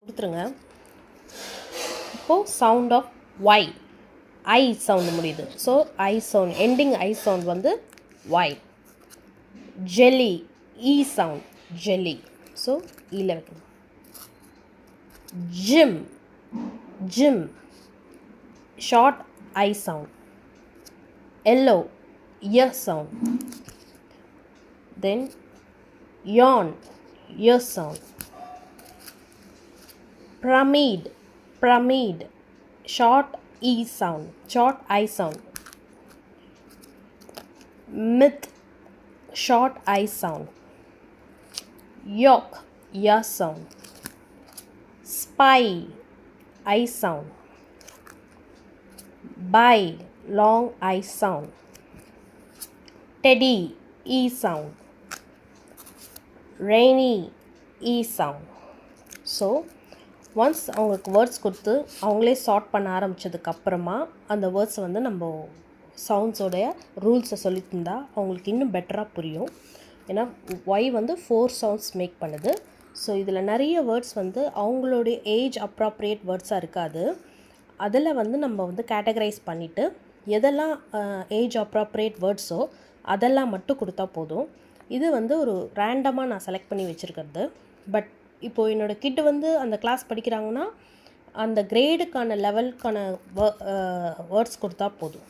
கொடுத்துருங்க. இப்போது sound of Y, I sound முடியுது. So I sound, ending I sound வந்து ஒய். ஜெல்லி, இ சவுண்ட், ஜெல்லி. ஸோ ஈல வைக்கணும். Gym, gym, short I sound. Yellow, எ சவுண்ட். தென் yawn, எ sound. pyramid, pyramid, short e sound, short I sound. Myth, short I sound. Yoke, ya sound. Spy, I sound. Buy, long I sound. Teddy, e sound. Rainy, e sound. So once அவங்களுக்கு words கொடுத்து அவங்களே chart பண்ண ஆரம்பித்ததுக்கப்புறமா அந்த words வந்து நம்ம சவுண்ட்ஸோடைய ரூல்ஸை சொல்லியிருந்தா அவங்களுக்கு இன்னும் பெட்டராக புரியும். ஏன்னா ஒய் வந்து 4 சவுண்ட்ஸ் மேக் பண்ணுது. ஸோ இதில் நிறைய வேர்ட்ஸ் வந்து அவங்களுடைய ஏஜ் அப்ராப்ரியேட் வேர்ட்ஸாக இருக்காது. அதில் வந்து நம்ம வந்து கேட்டகரைஸ் பண்ணிவிட்டு எதெல்லாம் ஏஜ் அப்ராப்ரியேட் வேர்ட்ஸோ அதெல்லாம் மட்டும் கொடுத்தா போதும். இது வந்து ஒரு ரேண்டமாக நான் செலக்ட் பண்ணி வச்சுருக்கிறது. பட் இப்போது என்னோடய கிட் வந்து அந்த கிளாஸ் படிக்கிறாங்கன்னா அந்த கிரேடுக்கான லெவலுக்கான வேர்ட்ஸ் கொடுத்தா போதும்.